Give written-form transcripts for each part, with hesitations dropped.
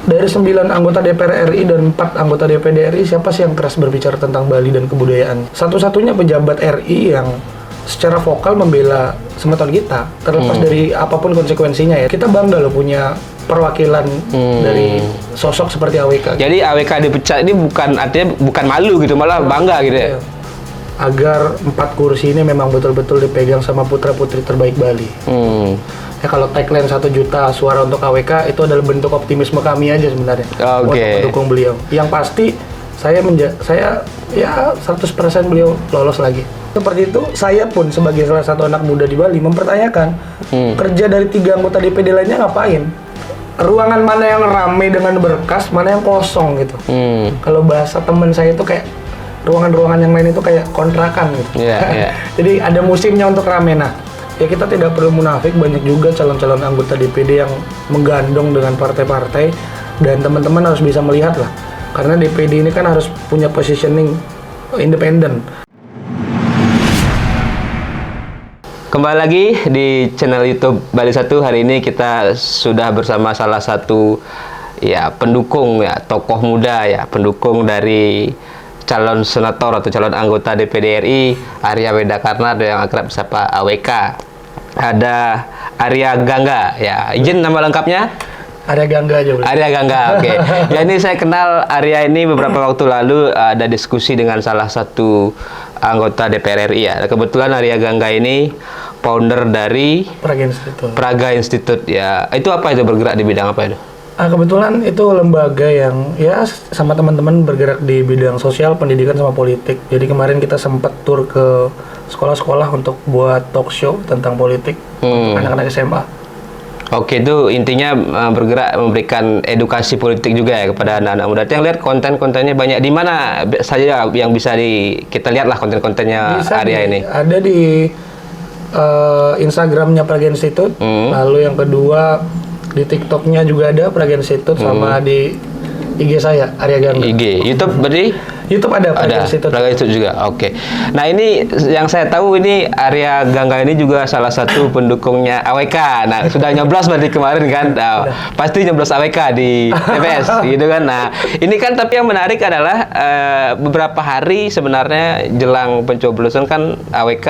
Dari 9 anggota DPR RI dan 4 anggota DPD RI, siapa sih yang keras berbicara tentang Bali dan kebudayaan? Satu-satunya pejabat RI yang secara vokal membela semeton kita, terlepas dari apapun konsekuensinya ya. Kita bangga loh punya perwakilan dari sosok seperti AWK. Jadi AWK dipecat ini bukan artinya bukan malu gitu, malah bangga gitu ya. Agar 4 kursi ini memang betul-betul dipegang sama putra-putri terbaik Bali. Ya kalau tagline 1 juta suara untuk AWK itu adalah bentuk optimisme kami aja sebenarnya untuk mendukung beliau. Yang pasti saya ya 100% beliau lolos lagi. Seperti itu, saya pun sebagai salah satu anak muda di Bali mempertanyakan kerja dari 3 anggota DPD lainnya ngapain? Ruangan mana yang ramai dengan berkas, mana yang kosong gitu. Kalau bahasa teman saya itu kayak ruangan-ruangan yang lain itu kayak kontrakan gitu. Jadi ada musimnya untuk rame. Nah, ya kita tidak perlu munafik, banyak juga calon-calon anggota DPD yang menggandong dengan partai-partai, dan teman-teman harus bisa melihat lah, karena DPD ini kan harus punya positioning independen. Kembali lagi di channel YouTube Bali 1. Hari ini kita sudah bersama salah satu ya pendukung ya, tokoh muda ya, pendukung dari calon senator atau calon anggota DPD RI, Arya Wedakarna yang akrab disapa AWK. Ada Arya Gangga ya. Izin nama lengkapnya? Arya Gangga aja boleh. Arya Gangga, oke. Ya, ini saya kenal Arya ini beberapa waktu lalu ada diskusi dengan salah satu anggota DPR RI ya. Kebetulan Arya Gangga ini founder dari Praga Institute ya. Itu apa itu, bergerak di bidang apa itu? Kebetulan itu lembaga yang ya sama teman-teman bergerak di bidang sosial, pendidikan sama politik. Jadi kemarin kita sempat tur ke sekolah-sekolah untuk buat talk show tentang politik anak-anak SMA. Oke, itu intinya bergerak memberikan edukasi politik juga ya kepada anak-anak muda. Yang lihat konten-kontennya banyak. Di mana saja yang bisa kita lihat lah konten-kontennya Arya ini? Ada di Instagramnya Praga Institute. Lalu yang kedua di TikToknya juga ada Praga Institute, sama di IG saya Arya Gangga. IG, YouTube berarti? YouTube ada Praga Institute. Praga Institute juga, oke. Nah, ini yang saya tahu ini Arya Gangga ini juga salah satu pendukungnya AWK. Nah, sudah nyoblos berarti kemarin kan? Pasti nyoblos AWK di TPS gitu kan. Nah, ini kan tapi yang menarik adalah beberapa hari sebenarnya jelang pencoblosan kan AWK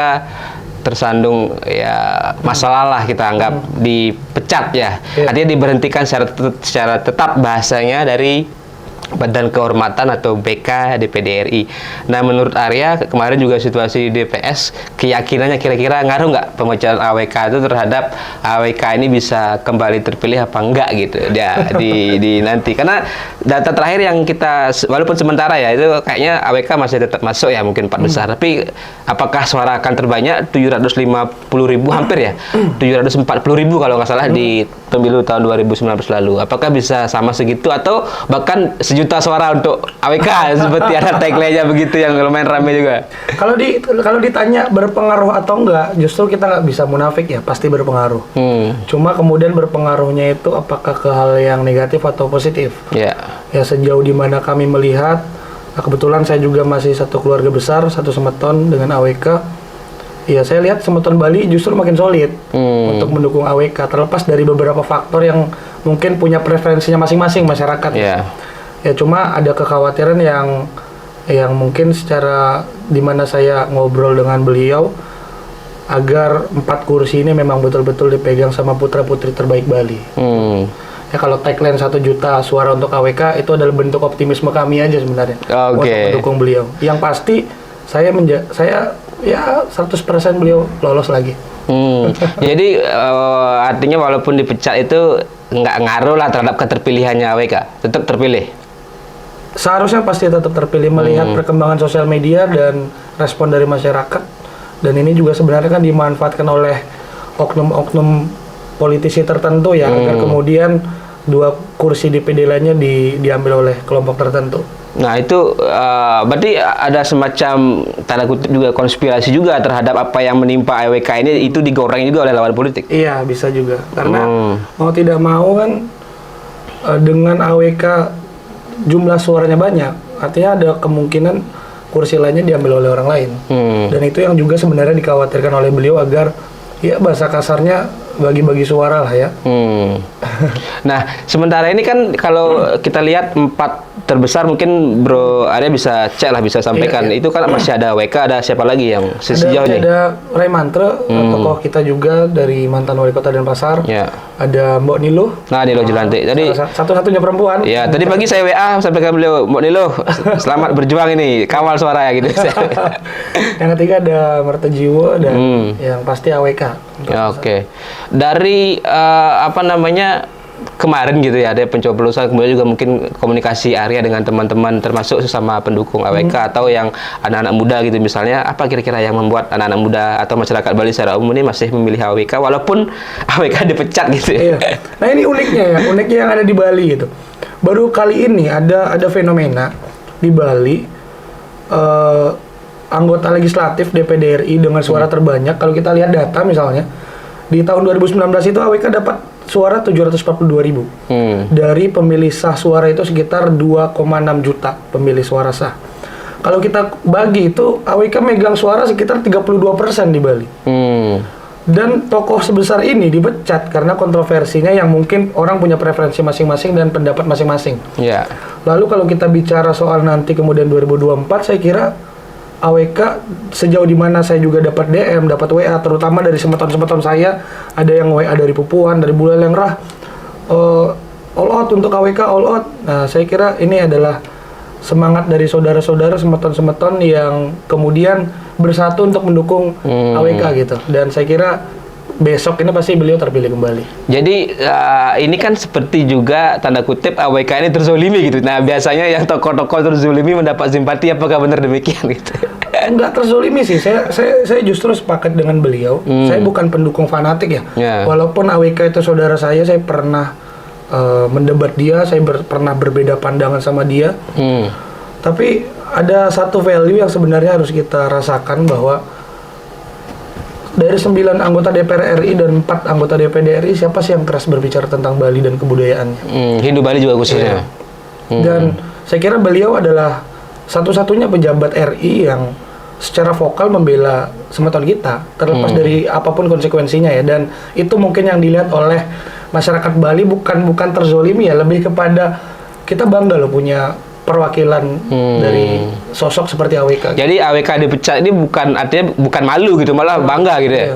tersandung ya masalah lah, kita anggap dipecat ya. Artinya diberhentikan secara tetap bahasanya dari Badan Kehormatan atau BK DPD RI. Nah, menurut Arya kemarin juga situasi di DPS, keyakinannya kira-kira ngaruh nggak pemecatan AWK itu terhadap AWK ini bisa kembali terpilih apa enggak gitu ya di nanti, karena data terakhir yang kita walaupun sementara ya itu kayaknya AWK masih tetap masuk ya, mungkin 4 besar, tapi apakah suara akan terbanyak 750.000 hampir ya 740.000 kalau nggak salah di pemilu tahun 2019 lalu, apakah bisa sama segitu atau bahkan sejuta suara untuk AWK seperti ada tagline-nya begitu yang lumayan ramai juga? Kalau ditanya berpengaruh atau enggak, justru kita nggak bisa munafik ya, pasti berpengaruh. Cuma kemudian berpengaruhnya itu apakah ke hal yang negatif atau positif? Ya sejauh dimana kami melihat, kebetulan saya juga masih satu keluarga besar, satu semeton dengan AWK. Ya saya lihat semeton Bali justru makin solid untuk mendukung AWK, terlepas dari beberapa faktor yang mungkin punya preferensinya masing-masing masyarakat. Ya cuma ada kekhawatiran yang mungkin secara dimana saya ngobrol dengan beliau agar 4 kursi ini memang betul-betul dipegang sama putra-putri terbaik Bali. Ya kalau tagline 1 juta suara untuk AWK itu adalah bentuk optimisme kami aja sebenarnya untuk mendukung beliau. Yang pasti saya ya 100% beliau lolos lagi. Jadi artinya walaupun dipecat itu nggak ngaruh lah terhadap keterpilihannya AWK, tetap terpilih. Seharusnya pasti tetap terpilih melihat perkembangan sosial media dan respon dari masyarakat. Dan ini juga sebenarnya kan dimanfaatkan oleh oknum-oknum politisi tertentu ya, agar kemudian 2 kursi DPD lainnya diambil oleh kelompok tertentu. Nah, itu berarti ada semacam tanda kutip juga konspirasi juga terhadap apa yang menimpa AWK ini, itu digoreng juga oleh lawan politik. Iya, bisa juga. Karena mau tidak mau kan dengan AWK jumlah suaranya banyak, artinya ada kemungkinan kursi lainnya diambil oleh orang lain. Dan itu yang juga sebenarnya dikhawatirkan oleh beliau, agar ya bahasa kasarnya bagi-bagi suara lah ya. Nah, sementara ini kan kalau kita lihat 4 terbesar mungkin Bro Arya bisa cek lah, bisa sampaikan. Itu kan masih ada WK, ada siapa lagi yang sejauh ini? Ada Ray Mantre, tokoh kita juga dari mantan wali kota Denpasar. Ada Mbok Nilo. Nah, Nilo Jelantik. Tadi satu-satunya perempuan. Ya, tadi pagi saya WA sampaikan beliau, Mbok Nilo, selamat berjuang ini, kawal suara ya gitu. Yang ketiga ada Marta Jiwo dan yang pasti AWK. Ya, oke. Dari apa namanya, kemarin gitu ya, ada pencoblosan, kemudian juga mungkin komunikasi Arya dengan teman-teman termasuk sesama pendukung AWK atau yang anak-anak muda gitu misalnya, apa kira-kira yang membuat anak-anak muda atau masyarakat Bali secara umum ini masih memilih AWK walaupun AWK dipecat gitu ya? Iya. Nah, ini uniknya yang ada di Bali gitu. Baru kali ini ada fenomena di Bali, anggota legislatif DPD RI dengan suara terbanyak. Kalau kita lihat data misalnya, di tahun 2019 itu AWK dapat suara 742.000. Dari pemilih sah suara itu sekitar 2,6 juta pemilih suara sah. Kalau kita bagi itu, AWK megang suara sekitar 32% di Bali. Dan tokoh sebesar ini dipecat karena kontroversinya yang mungkin orang punya preferensi masing-masing dan pendapat masing-masing. Lalu kalau kita bicara soal nanti kemudian 2024, saya kira AWK sejauh dimana saya juga dapat DM, dapat WA, terutama dari semeton-semeton saya, ada yang WA dari Pupuan, dari Buleleng Rah, all out untuk AWK, all out. Nah, saya kira ini adalah semangat dari saudara-saudara semeton-semeton yang kemudian bersatu untuk mendukung AWK gitu. Dan saya kira besok ini pasti beliau terpilih kembali. Jadi ini kan seperti juga tanda kutip AWK ini terzolimi gitu. Nah, biasanya yang tokoh-tokoh terzolimi mendapat simpati, apakah benar demikian gitu? Enggak terzolimi sih. Saya justru sepakat dengan beliau. Saya bukan pendukung fanatik ya. Walaupun AWK itu saudara saya pernah mendebat dia, saya pernah berbeda pandangan sama dia. Tapi ada satu value yang sebenarnya harus kita rasakan, bahwa dari 9 anggota DPR RI dan 4 anggota DPD RI, siapa sih yang keras berbicara tentang Bali dan kebudayaannya? Hindu Bali juga khususnya. Dan saya kira beliau adalah satu-satunya pejabat RI yang secara vokal membela semeton kita, terlepas dari apapun konsekuensinya ya. Dan itu mungkin yang dilihat oleh masyarakat Bali, bukan terzolimi ya, lebih kepada kita bangga loh punya perwakilan dari sosok seperti AWK. Jadi AWK dipecat ini artinya bukan malu gitu, malah bangga gitu ya.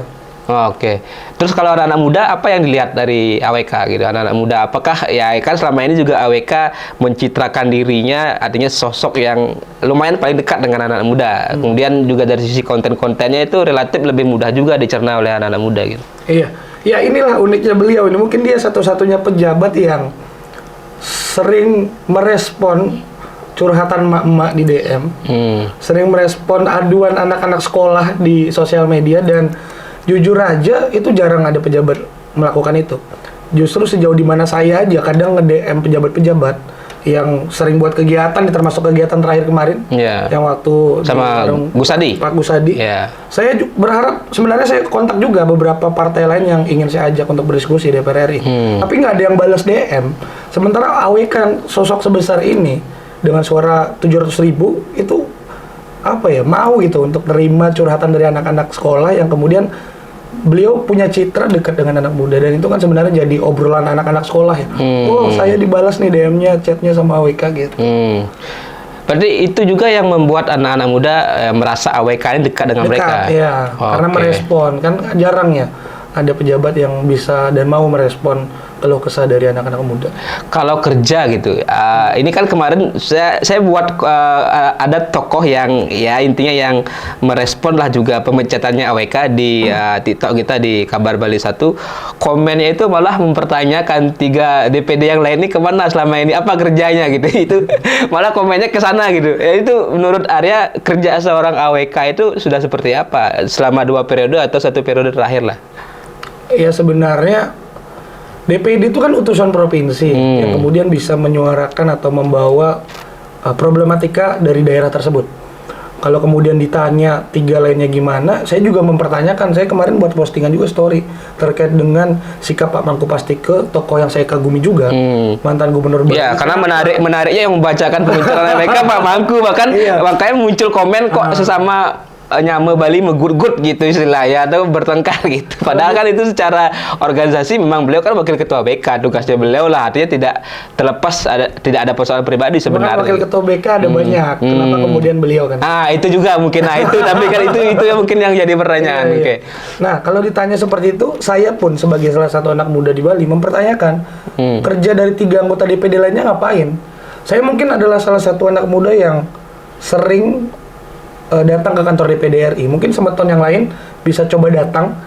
Oke. Terus kalau anak-anak muda, apa yang dilihat dari AWK gitu? Anak-anak muda, apakah ya kan selama ini juga AWK mencitrakan dirinya, artinya sosok yang lumayan paling dekat dengan anak-anak muda. Kemudian juga dari sisi konten-kontennya itu relatif lebih mudah juga dicerna oleh anak-anak muda gitu. Iya. Ya, inilah uniknya beliau ini. Mungkin dia satu-satunya pejabat yang sering merespon curhatan emak-emak di DM, sering merespon aduan anak-anak sekolah di sosial media, dan jujur aja itu jarang ada pejabat melakukan itu. Justru sejauh dimana saya aja kadang nge-DM pejabat-pejabat yang sering buat kegiatan, termasuk kegiatan terakhir kemarin, yang waktu sama Gus Adi, Pak Gus Adi. Saya berharap, sebenarnya saya kontak juga beberapa partai lain yang ingin saya ajak untuk berdiskusi di DPR RI, tapi nggak ada yang balas DM. Sementara AWK sosok sebesar ini dengan suara 700.000 itu apa ya, mau gitu untuk terima curhatan dari anak-anak sekolah yang kemudian beliau punya citra dekat dengan anak muda, dan itu kan sebenarnya jadi obrolan anak-anak sekolah ya. Oh, saya dibalas nih DM-nya, chatnya sama AWK gitu. Berarti itu juga yang membuat anak-anak muda merasa AWK ini dekat dengan mereka. Iya, karena merespon, kan jarang ya ada pejabat yang bisa dan mau merespon keluh kesah dari anak-anak muda. Kalau kerja gitu, ini kan kemarin saya buat ada tokoh yang ya intinya yang merespon lah juga pemecatannya AWK di TikTok kita di Kabar Bali 1. Komennya itu malah mempertanyakan 3 DPD yang lain ini kemana selama ini, apa kerjanya gitu. Itu malah komennya ke sana gitu. Ya, itu menurut Arya, kerja seorang AWK itu sudah seperti apa selama 2 periode atau 1 periode terakhir lah? Ya, sebenarnya DPD itu kan utusan provinsi yang kemudian bisa menyuarakan atau membawa problematika dari daerah tersebut. Kalau kemudian ditanya 3 lainnya gimana, saya juga mempertanyakan. Saya kemarin buat postingan juga story terkait dengan sikap Pak Mangku Pastike, tokoh yang saya kagumi juga, mantan gubernur Bali. Ya, karena menariknya yang membacakan pembicaraan mereka Pak Mangku, bahkan makanya muncul komen kok sesama nyame Bali megut-gut gitu istilahnya atau bertengkar gitu. Padahal kan itu secara organisasi memang beliau kan wakil ketua BK, tugasnya beliau lah, artinya tidak terlepas tidak ada persoalan pribadi sebenarnya. Wakil ketua BK ada banyak, kenapa kemudian beliau kan? Itu juga mungkin, itu tapi kan itu yang mungkin yang jadi pertanyaan. Iya, iya. Nah, kalau ditanya seperti itu, saya pun sebagai salah satu anak muda di Bali mempertanyakan kerja dari 3 anggota DPD lainnya ngapain? Saya mungkin adalah salah satu anak muda yang sering datang ke kantor DPD RI. Mungkin Semeton yang lain bisa coba datang.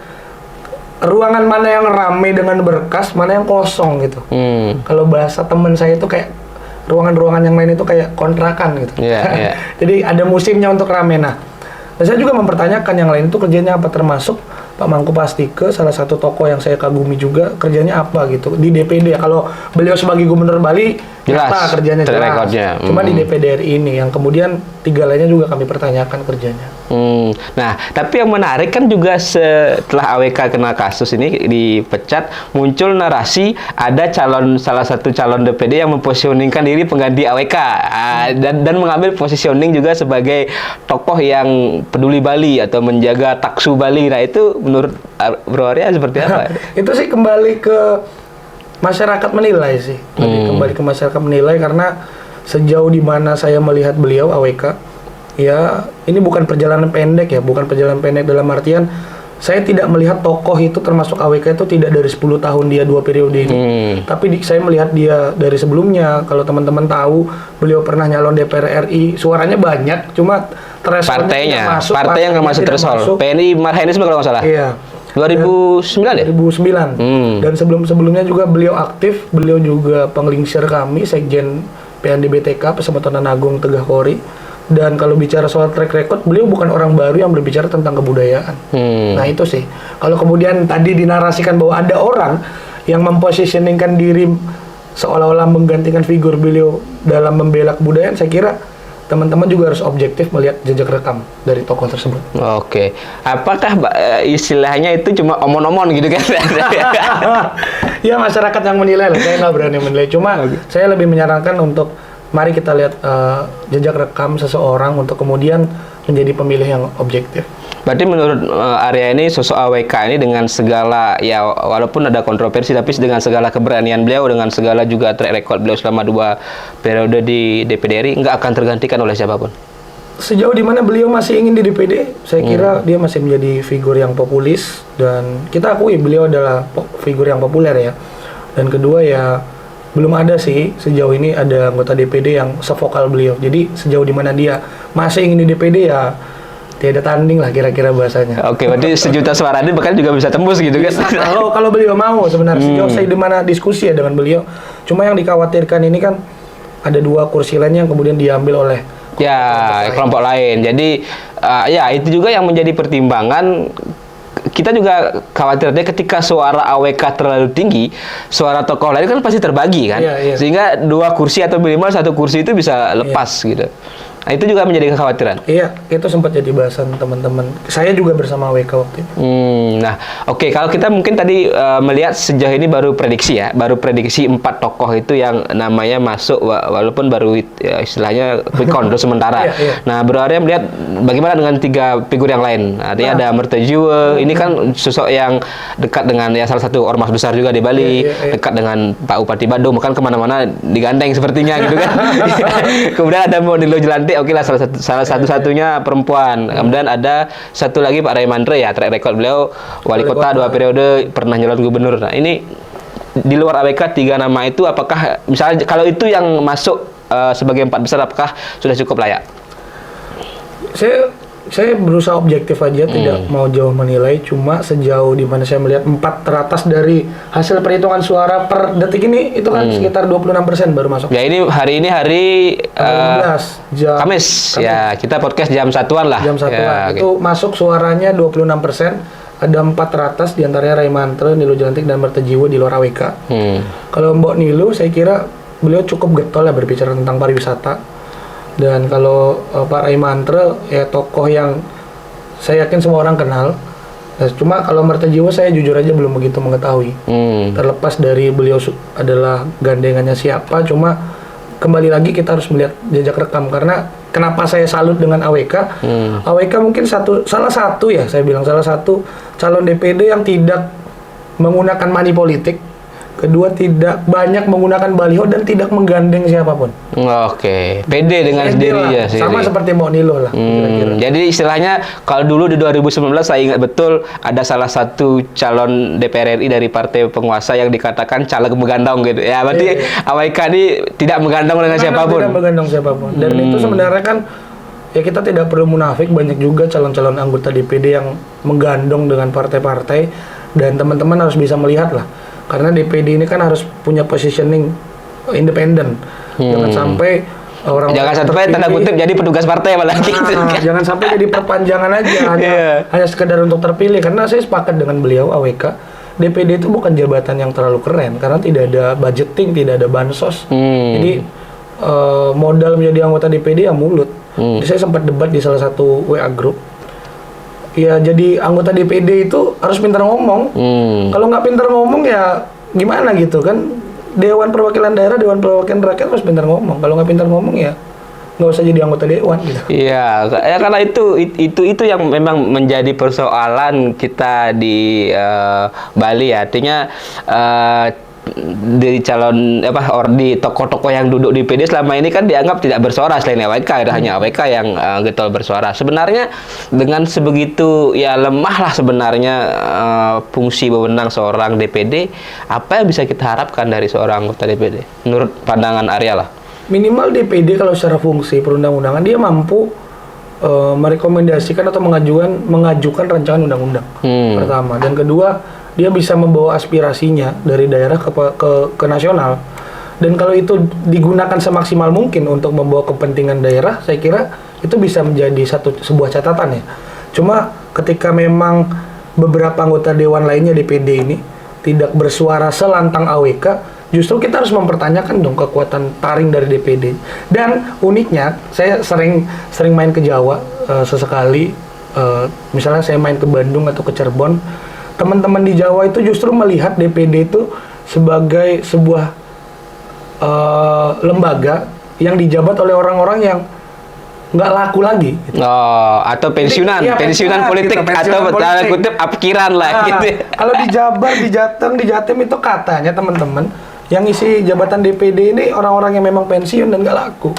Ruangan mana yang ramai dengan berkas, mana yang kosong gitu. Kalau bahasa teman saya itu kayak ruangan-ruangan yang lain itu kayak kontrakan gitu. Jadi ada musimnya untuk rame. Nah, saya juga mempertanyakan yang lain itu kerjanya apa, termasuk Pak Mangku Pastike, salah satu tokoh yang saya kagumi juga, kerjanya apa gitu di DPD. Kalau beliau sebagai Gubernur Bali jelas kerjanya jelas. Cuma di DPD RI ini yang kemudian 3 lainnya juga kami pertanyakan kerjanya. Nah, tapi yang menarik kan juga setelah AWK kena kasus ini dipecat, muncul narasi ada salah satu calon DPD yang mempositioningkan diri pengganti AWK dan mengambil positioning juga sebagai tokoh yang peduli Bali atau menjaga taksu Bali. Nah, itu menurut Bro Arya seperti apa? Itu sih kembali ke masyarakat menilai sih. Kembali ke masyarakat menilai, karena sejauh di mana saya melihat beliau AWK, ya ini bukan perjalanan pendek ya, bukan perjalanan pendek dalam artian saya tidak melihat tokoh itu termasuk AWK itu tidak dari 10 tahun dia 2 periode ini. Tapi saya melihat dia dari sebelumnya. Kalau teman-teman tahu, beliau pernah nyalon DPR RI, suaranya banyak, cuma partainya masuk, partai yang nggak masuk threshold. PNI Marhainisme kalau nggak salah. Iya. 2009 ya? 2009. Dan sebelum-sebelumnya juga beliau aktif, beliau juga penglingsir kami, Sekjen PNDBTK, Persatuan Agung Tegah Kori. Dan kalau bicara soal track record, beliau bukan orang baru yang berbicara tentang kebudayaan. Nah itu sih. Kalau kemudian tadi dinarasikan bahwa ada orang yang mempositioningkan diri seolah-olah menggantikan figur beliau dalam membela kebudayaan, saya kira teman-teman juga harus objektif melihat jejak rekam dari tokoh tersebut. Oke. Apakah istilahnya itu cuma omon-omon gitu kan? Ya masyarakat yang menilai lah, saya nggak berani menilai. Cuma saya lebih menyarankan untuk mari kita lihat jejak rekam seseorang untuk kemudian menjadi pemilih yang objektif. Berarti menurut Arya ini sosok AWK ini dengan segala, ya walaupun ada kontroversi, tapi dengan segala keberanian beliau, dengan segala juga track record beliau selama 2 periode di DPD RI, nggak akan tergantikan oleh siapapun? Sejauh dimana beliau masih ingin di DPD, saya kira dia masih menjadi figur yang populis, dan kita akui beliau adalah figur yang populer ya. Dan kedua ya, belum ada sih sejauh ini ada anggota DPD yang sevokal beliau. Jadi sejauh dimana dia masih ingin di DPD ya tiada tanding lah kira-kira bahasanya. Oke, berarti 1 juta suara ini bahkan juga bisa tembus gitu kan? Kalau beliau mau sebenarnya. Sejauh saya dimana diskusi ya dengan beliau. Cuma yang dikhawatirkan ini kan ada 2 kursi lainnya yang kemudian diambil oleh kelompok lain. Jadi ya itu juga yang menjadi pertimbangan. Kita juga khawatirnya ketika suara AWK terlalu tinggi, suara tokoh lain kan pasti terbagi kan, sehingga 2 kursi atau minimal 1 kursi itu bisa lepas gitu. Nah, itu juga menjadi kekhawatiran. Iya, itu sempat jadi bahasan teman-teman. Saya juga bersama AWK waktu itu. Nah, oke. Kalau kita mungkin tadi melihat sejauh ini baru prediksi ya, baru prediksi 4 tokoh itu yang namanya masuk, walaupun baru ya, istilahnya quick count sementara. Nah, Bro Arya melihat bagaimana dengan 3 figur yang lain? Artinya ada Mertejiwe, ini kan sosok yang dekat dengan ya salah satu ormas besar juga di Bali, dekat dengan Pak Bupati Badung, bahkan kemana-mana digandeng sepertinya gitu kan. Kemudian ada Monilo Jelantik, oke lah, salah satu-satunya perempuan. Kemudian ada satu lagi Pak Raimandre ya, track record beliau wali kota 2 periode, pernah nyalon gubernur. Nah, ini di luar AWK 3 nama itu, apakah misalnya kalau itu yang masuk sebagai 4 besar, apakah sudah cukup layak? Saya berusaha objektif aja, tidak mau jauh menilai. Cuma sejauh dimana saya melihat 4 teratas dari hasil perhitungan suara per detik ini, itu kan sekitar 26% baru masuk. Ya ini hari 15 jam Kamis. Ya kita podcast jam 1-an lah. Jam 1-an ya, itu masuk suaranya 26%. Ada 4 teratas, diantaranya Raimandre, Nilo Jelantik, dan Mertejiwe di luar AWK. Kalau Mbok Nilo, saya kira beliau cukup getol ya berbicara tentang pariwisata. Dan kalau Pak Raimandre ya tokoh yang saya yakin semua orang kenal. Nah, cuma kalau Mertejiwe saya jujur aja belum begitu mengetahui. Terlepas dari beliau adalah gandengannya siapa, cuma kembali lagi kita harus melihat jejak rekam, karena kenapa saya salut dengan AWK. AWK mungkin salah satu ya, saya bilang salah satu calon DPD yang tidak menggunakan money politik. Kedua, tidak banyak menggunakan baliho dan tidak menggandeng siapapun. Oke, pede dengan sendirinya sih. Sama seperti Mbok Nilo lah. Jadi istilahnya kalau dulu di 2019 saya ingat betul ada salah satu calon DPR RI dari partai penguasa yang dikatakan caleg menggandong gitu. Ya berarti AWK ini tidak menggandong dengan siapapun. Tidak menggandong siapapun. Dan itu sebenarnya kan ya kita tidak perlu munafik, banyak juga calon-calon anggota DPD yang menggandong dengan partai-partai, dan teman-teman harus bisa melihat lah. Karena DPD ini kan harus punya positioning independen. Jangan sampai tanda kutip jadi petugas partai malah gitu. Jangan sampai jadi perpanjangan aja hanya sekedar untuk terpilih. Karena saya sepakat dengan beliau AWK, DPD itu bukan jabatan yang terlalu keren karena tidak ada budgeting, tidak ada bansos. Jadi modal menjadi anggota DPD ya mulut. Jadi saya sempat debat di salah satu WA group. Ya jadi anggota DPD itu harus pintar ngomong. Kalau nggak pintar ngomong ya gimana gitu kan. Dewan Perwakilan Daerah, Dewan Perwakilan Rakyat harus pintar ngomong. Kalau nggak pintar ngomong ya nggak usah jadi anggota dewan gitu. Iya, ya karena itu yang memang menjadi persoalan kita di Bali ya. Artinya dari calon di tokoh-tokoh yang duduk di PD selama ini kan dianggap tidak bersuara selain AWK, hanya AWK yang getol bersuara. Sebenarnya dengan sebegitu ya lemah lah sebenarnya fungsi wewenang seorang DPD, apa yang bisa kita harapkan dari seorang anggota DPD menurut pandangan Arya lah? Minimal DPD kalau secara fungsi perundang-undangan dia mampu merekomendasikan atau mengajukan rancangan undang-undang pertama, dan kedua dia bisa membawa aspirasinya dari daerah ke nasional. Dan kalau itu digunakan semaksimal mungkin untuk membawa kepentingan daerah, saya kira itu bisa menjadi sebuah catatan ya. Cuma ketika memang beberapa anggota dewan lainnya DPD ini tidak bersuara selantang AWK, justru kita harus mempertanyakan dong kekuatan taring dari DPD. Dan uniknya, saya sering main ke Jawa sesekali, misalnya saya main ke Bandung atau ke Cirebon. Teman-teman di Jawa itu justru melihat DPD itu sebagai sebuah lembaga yang dijabat oleh orang-orang yang nggak laku lagi. Gitu. Oh, atau pensiunan, pensiunan politik gitu, atau tanda kutip apkiran lah. Gitu. Kalau di Jabar, di Jateng, di Jatim itu katanya teman-teman yang isi jabatan DPD ini orang-orang yang memang pensiun dan nggak laku.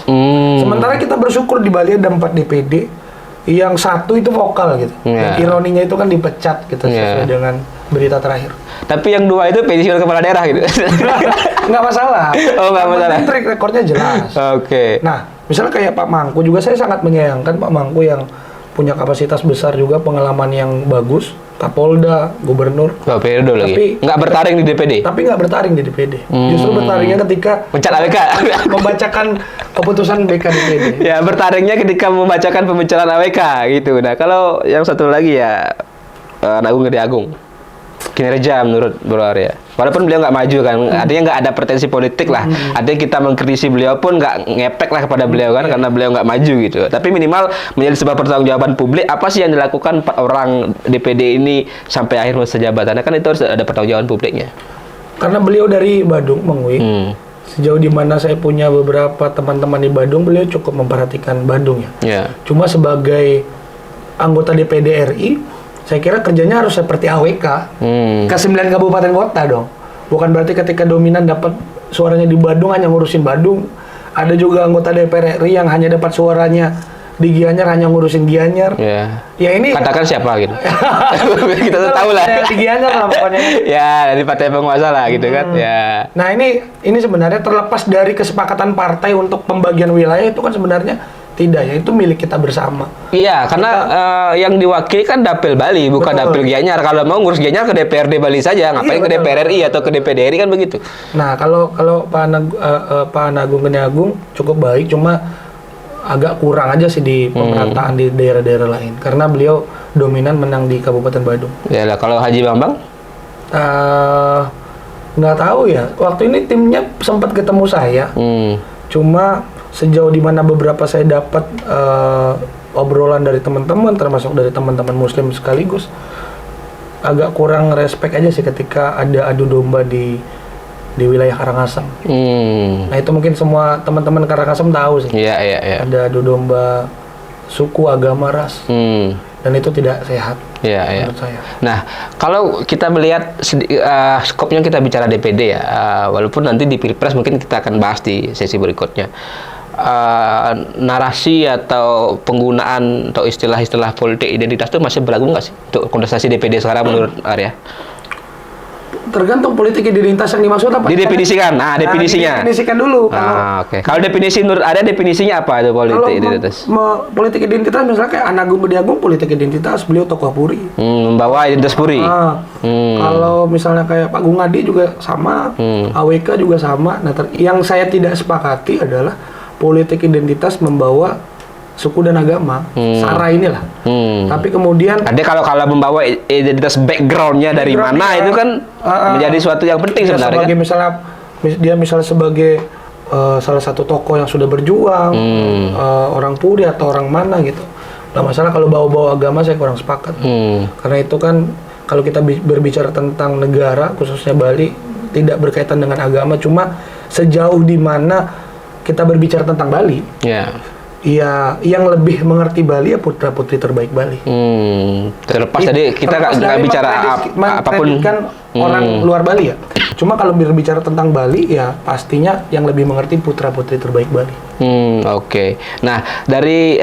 Sementara kita bersyukur di Bali ada 4 DPD. Yang satu itu vokal gitu. Dan ironinya itu kan dipecat gitu sesuai dengan berita terakhir. Tapi yang 2 itu pensiun kepala daerah gitu. Nggak masalah. Oh, nggak masalah. Track recordnya jelas. Oke. Nah, misalnya kayak Pak Mangku juga, saya sangat menyayangkan Pak Mangku yang punya kapasitas besar juga, pengalaman yang bagus, Kapolda, Gubernur. Periode lagi. Tapi nggak bertaring di DPD. Tapi nggak bertaring di DPD. Justru bertaringnya ketika mencat AWK. Membacakan keputusan BK DPD. Ya, bertaringnya ketika membacakan pembicaraan AWK gitu. Nah, kalau yang satu lagi ya Agung Gede Agung. Kinerja menurut Bro Arya. Walaupun beliau nggak maju kan, artinya nggak ada pretensi politik lah. Artinya kita mengkritisi beliau pun nggak ngepek lah kepada beliau kan, karena beliau nggak maju gitu. Tapi minimal menjadi sebuah pertanggungjawaban publik, apa sih yang dilakukan orang DPD ini sampai akhir masa jabatannya, kan itu harus ada pertanggungjawaban publiknya. Karena beliau dari Badung, Bang Wi. Sejauh dimana saya punya beberapa teman-teman di Badung, beliau cukup memperhatikan Badung ya. Cuma sebagai anggota DPD RI, saya kira kerjanya harus seperti AWK ke 9 kabupaten kota dong. Bukan berarti ketika dominan dapat suaranya di Badung hanya ngurusin Badung. Ada juga anggota DPR RI yang hanya dapat suaranya di Gianyar, hanya ngurusin Gianyar. Ya ini katakan siapa gitu. Kita tuh tahu lah. Di Gianyar lah pokoknya. Ya, dari partai penguasa lah gitu kan. Ya. Nah, ini sebenarnya terlepas dari kesepakatan partai untuk pembagian wilayah, itu kan sebenarnya tidak ya, itu milik kita bersama. Iya, karena yang diwakili kan Dapil Bali, bukan Dapil Gianyar. Kalau mau ngurus Gianyar ke DPRD Bali saja, ngapain ke DPR RI atau ke DPD RI kan begitu. Nah, kalau Pak Agung Gede Agung cukup baik, cuma agak kurang aja sih di pemerataan di daerah-daerah lain, karena beliau dominan menang di Kabupaten Badung. Ya lah, kalau Haji Bambang? Nggak tahu ya. Waktu ini timnya sempat ketemu saya, cuma sejauh dimana beberapa saya dapat obrolan dari teman-teman, termasuk dari teman-teman Muslim sekaligus, agak kurang respect aja sih ketika ada adu domba di di wilayah Karangasem. Nah itu mungkin semua teman-teman Karangasem tahu sih. Ada adu domba suku, agama, ras, dan itu tidak sehat menurut saya. Nah kalau kita melihat skopnya kita bicara DPD ya, walaupun nanti di Pilpres mungkin kita akan bahas di sesi berikutnya. Narasi atau penggunaan atau istilah-istilah politik identitas itu masih berlaku nggak sih untuk kontestasi DPD sekarang menurut Arya? Tergantung politik identitas yang dimaksud apa. Didefinisikan. Nah, definisinya. Definisikan dulu. Kalau definisi menurut Arya, definisinya apa itu politik identitas? Politik identitas misalnya kayak Anagung Bediagung, politik identitas beliau tokoh Puri. Membawa identitas Puri. Kalau misalnya kayak Pak Gungadi juga sama, AWK juga sama. Nah, yang saya tidak sepakati adalah politik identitas membawa suku dan agama, SARA inilah. Tapi kemudian ada kalau membawa identitas backgroundnya dari mana itu kan menjadi suatu yang penting sebenarnya. Sebagai misalnya dia sebagai salah satu tokoh yang sudah berjuang, orang Puri atau orang mana gitu. Nah masalah kalau bawa-bawa agama saya kurang sepakat. Karena itu kan kalau kita berbicara tentang negara khususnya Bali tidak berkaitan dengan agama, cuma sejauh di mana kita berbicara tentang Bali. Ya, yang lebih mengerti Bali ya putra-putri terbaik Bali. Terlepas tadi kita nggak bicara apapun orang luar Bali ya. Cuma kalau berbicara tentang Bali ya pastinya yang lebih mengerti putra-putri terbaik Bali. Oke. Nah dari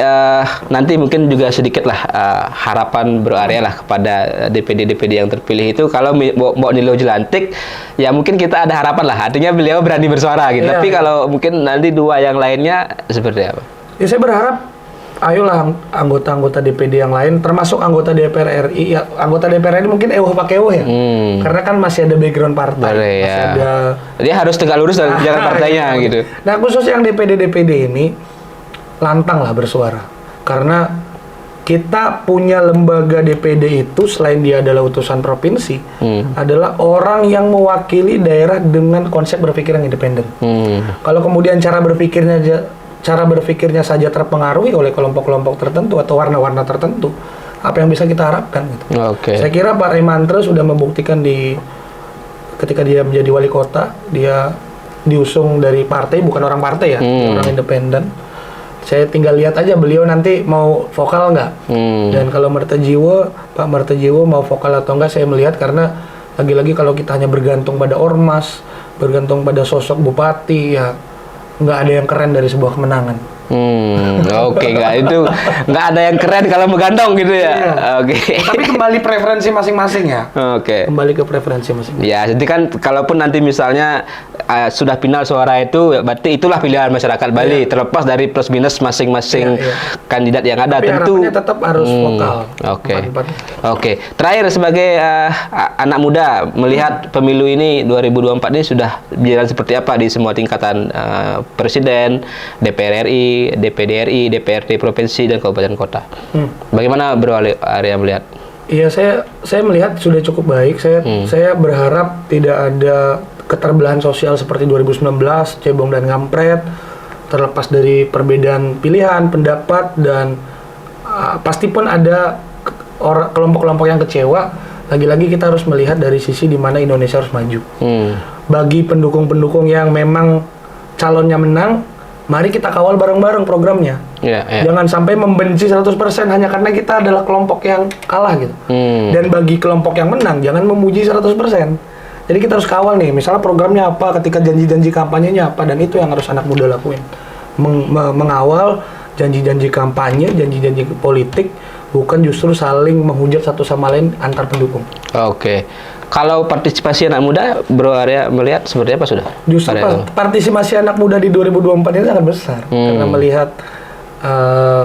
nanti mungkin juga sedikit lah harapan Bro Arya lah kepada DPD yang terpilih itu. Kalau Mbok Nilo Jelantik ya mungkin kita ada harapan lah. Artinya beliau berani bersuara gitu. Tapi kalau mungkin nanti dua yang lainnya seperti apa? Ya saya berharap, ayolah anggota-anggota DPD yang lain, termasuk anggota DPR RI, ya anggota DPR RI mungkin pakai ya, karena kan masih ada background partai, masih ada. Dia harus tegak lurus dari jalan partainya gitu. Nah khusus yang DPD ini lantang lah bersuara, karena kita punya lembaga DPD itu selain dia adalah utusan provinsi, adalah orang yang mewakili daerah dengan konsep berpikir yang independen. Kalau kemudian cara berpikirnya saja terpengaruhi oleh kelompok-kelompok tertentu atau warna-warna tertentu, apa yang bisa kita harapkan gitu. Saya kira Pak Remantre sudah membuktikan ketika dia menjadi wali kota, dia diusung dari partai, bukan orang partai ya, orang independen. Saya tinggal lihat aja beliau nanti mau vokal nggak. Dan kalau Pak Martajiwo mau vokal atau enggak saya melihat, karena lagi-lagi kalau kita hanya bergantung pada ormas, bergantung pada sosok bupati ya nggak ada yang keren dari sebuah kemenangan. Nggak ada yang keren kalau bergantung gitu ya. Tapi kembali preferensi masing-masing ya. Kembali ke preferensi masing-masing. Ya, jadi kan kalaupun nanti misalnya sudah final suara itu, berarti itulah pilihan masyarakat Bali, terlepas dari plus minus masing-masing kandidat yang ada. Tapi tentu harapannya tetap harus vokal. Terakhir sebagai anak muda melihat pemilu ini 2024 ini sudah berjalan seperti apa di semua tingkatan presiden, DPR RI, DPD RI, DPRD provinsi dan kabupaten kota. Bagaimana Bro Arya melihat? Iya, saya melihat sudah cukup baik. Saya berharap tidak ada keterbelahan sosial seperti 2019, cebong dan ngampret, terlepas dari perbedaan pilihan, pendapat, dan pasti pun ada kelompok-kelompok yang kecewa. Lagi-lagi kita harus melihat dari sisi di mana Indonesia harus maju. Bagi pendukung-pendukung yang memang calonnya menang, mari kita kawal bareng-bareng programnya. Jangan sampai membenci 100% hanya karena kita adalah kelompok yang kalah gitu. Dan bagi kelompok yang menang, jangan memuji 100%. Jadi kita harus kawal nih, misalnya programnya apa, ketika janji-janji kampanyenya apa, dan itu yang harus anak muda lakuin. Mengawal janji-janji kampanye, janji-janji politik, bukan justru saling menghujat satu sama lain antar pendukung. Kalau partisipasi anak muda, Bro Arya melihat seperti apa sudah? Justru partisipasi anak muda di 2024 ini sangat besar. Karena melihat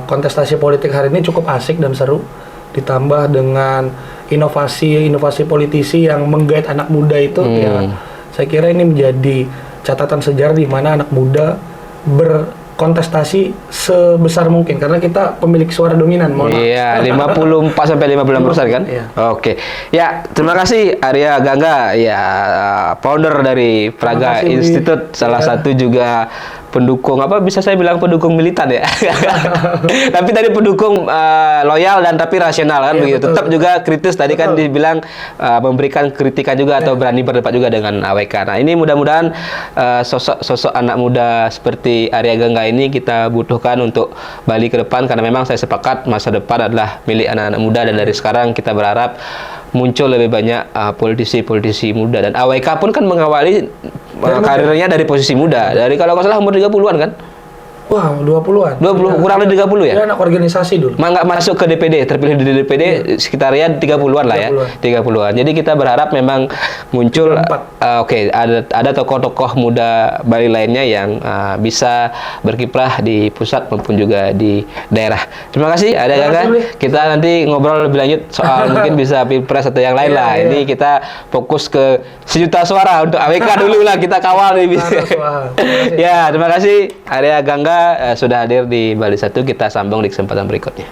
kontestasi politik hari ini cukup asik dan seru. Ditambah dengan inovasi politisi yang menggait anak muda itu, ya saya kira ini menjadi catatan sejarah di mana anak muda berkontestasi sebesar mungkin, karena kita pemilik suara dominan. 54-56% kan? Ya, terima kasih Arya Gangga, ya founder dari Praga Institute, salah satu juga pendukung apa bisa saya bilang pendukung militan ya. Tapi tadi pendukung loyal dan tapi rasional kan begitu. Betul, Tetap juga kritis tadi kan dibilang memberikan kritikan juga atau berani berdebat juga dengan AWK. Nah, ini mudah-mudahan sosok anak muda seperti Arya Gangga ini kita butuhkan untuk Bali ke depan, karena memang saya sepakat masa depan adalah milik anak-anak muda, dan dari sekarang kita berharap muncul lebih banyak politisi-politisi muda, dan AWK pun kan mengawali karirnya dari posisi muda. Dari kalau nggak salah umur 30-an kan? Wah, 20-an. 20, kurang dari 30 ya? Dia anak organisasi dulu. Nggak masuk ke DPD, terpilih di DPD sekitar ya 30-an lah ya. 30-an. Jadi kita berharap memang muncul ada tokoh-tokoh muda Bali lainnya yang bisa berkiprah di pusat maupun juga di daerah. Terima kasih Arya Gangga. Kita nanti ngobrol lebih lanjut soal mungkin bisa Pilpres atau yang lain lah. Ini kita fokus ke 1 juta suara untuk AWK dulu lah, kita kawal nih. Ya, terima kasih Arya Gangga sudah hadir di Bali 1. Kita sambung di kesempatan berikutnya.